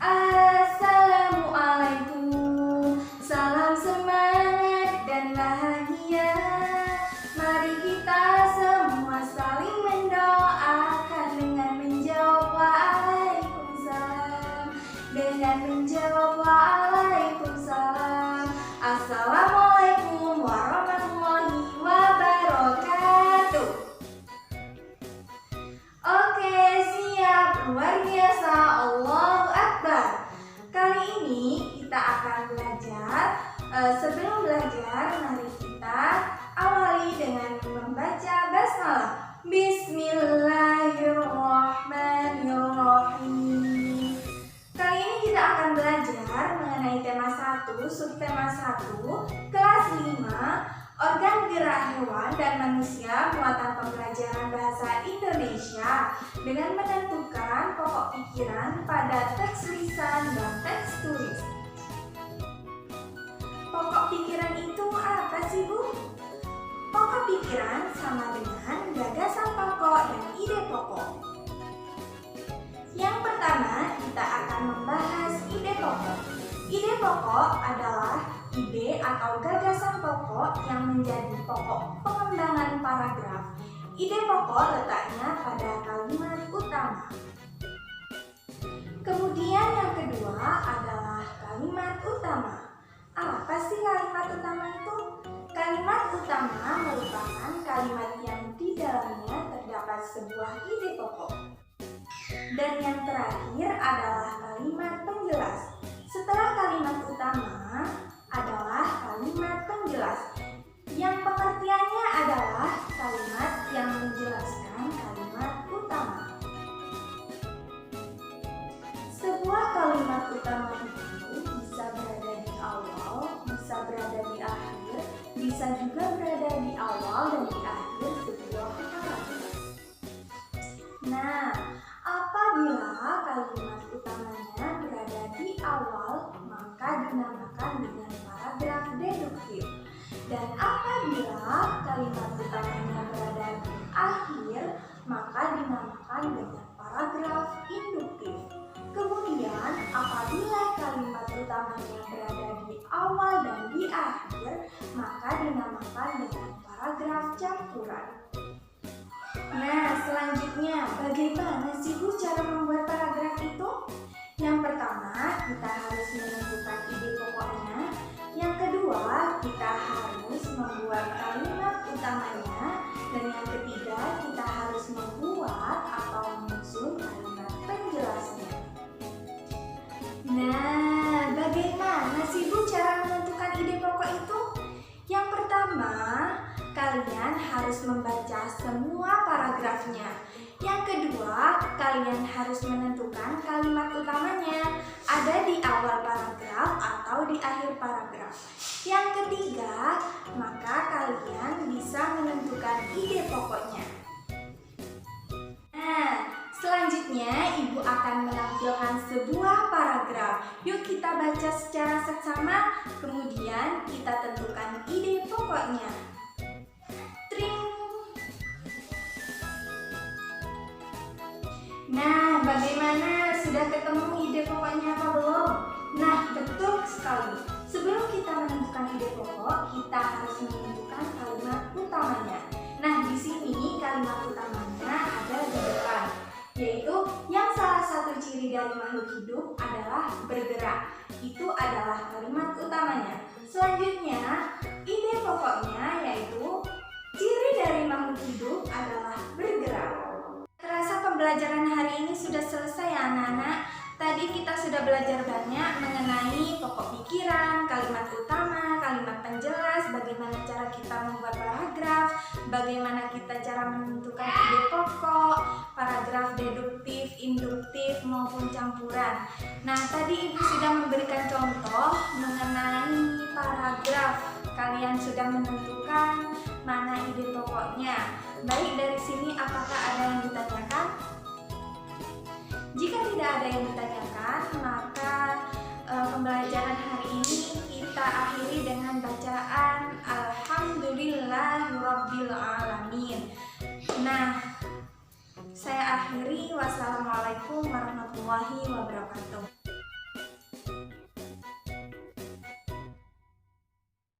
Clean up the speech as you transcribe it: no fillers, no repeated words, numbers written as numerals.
Assalamualaikum, salam semangat dan bahagia. Mari kita semua saling mendoakan dengan menjawab waalaikumsalam. Dengan menjawab waalaikumsalam. Assalamualaikum warahmatullahi wabarakatuh. Oke, siap, luar biasa, Allahu Akbar. Kali ini kita akan belajar. Sebelum belajar, mari kita awali dengan membaca basmalah. Bismillahirrahmanirrahim. Kali ini kita akan belajar mengenai tema 1, subtema 1, kelas 5, organ gerak hewan dan manusia, muatan pembelajaran bahasa Indonesia dengan menentukan pokok pikiran pada teks lisan dan teks tulis. Pokok pikiran itu apa sih, Bu? Pokok pikiran sama dengan gagasan pokok dan ide pokok. Yang pertama, kita akan membahas ide pokok. Ide pokok adalah ide atau gagasan pokok yang menjadi pokok pengembangan paragraf. Ide pokok letaknya pada kalimat utama. Kemudian yang kedua adalah kalimat utama. Apa sih kalimat utama itu? Kalimat utama merupakan kalimat yang di dalamnya terdapat sebuah ide pokok. Dan yang terakhir adalah kalimat penjelas. Setelah kalimat utama adalah kalimat penjelas, yang pengertiannya adalah kalimat yang menjelaskan kalimat utama. Sebuah kalimat utama itu bisa berada di awal, bisa berada di akhir, bisa juga berada di awal dan di akhir sebuah paragraf. Nah, apabila kalimat utamanya berada di awal, maka dinamakan dengan paragraf deduktif. Dan apabila kalimat utamanya berada di akhir, maka dinamakan dengan paragraf induktif. Kemudian, apabila kalimat utamanya berada di awal dan di akhir, maka dinamakan dengan paragraf campuran. Nah, selanjutnya, bagaimana sih, Bu, cara membuat paragraf itu? Yang pertama, kita harus menentukan ide pokoknya. Yang kedua, kita harus membuat kalimat utamanya. Dan yang ketiga, kita harus membuat atau menyusun kalimat penjelasnya. Nah, bagaimana sih, Bu, cara menentukan ide pokok itu? Yang pertama, kalian harus membaca semua paragrafnya. Yang kedua, kalian harus menentukan kalimat utamanya ada di awal paragraf atau di akhir paragraf. Yang ketiga, maka kalian bisa menentukan ide pokoknya. Nah, selanjutnya Ibu akan menampilkan sebuah paragraf. Yuk kita baca secara seksama, kemudian kita tentukan ide pokoknya. Nah, bagaimana? Sudah ketemu ide pokoknya apa belum? Nah, betul sekali. Sebelum kita menentukan ide pokok, kita harus menentukan kalimat utamanya. Nah, di sini kalimat utamanya ada di depan, yaitu yang salah satu ciri dari makhluk hidup adalah bergerak. Itu adalah kalimat utamanya. Selanjutnya, ide pokoknya yaitu ciri dari makhluk hidup adalah bergerak. Terasa pembelajaran hari ini sudah selesai ya anak-anak. Tadi kita sudah belajar banyak mengenai pokok pikiran, kalimat utama, kalimat penjelas, bagaimana cara kita membuat paragraf, bagaimana kita cara menentukan ide pokok, paragraf deduktif, induktif maupun campuran. Nah, tadi Ibu sudah memberikan contoh mengenai paragraf. Kalian sudah menentukan mana ide pokoknya. Baik, dari sini apakah ada yang ditanyakan? Jika tidak ada yang ditanyakan, maka pembelajaran hari ini kita akhiri dengan bacaan Alhamdulillahirabbil alamin. Nah, saya akhiri. Wassalamualaikum warahmatullahi wabarakatuh.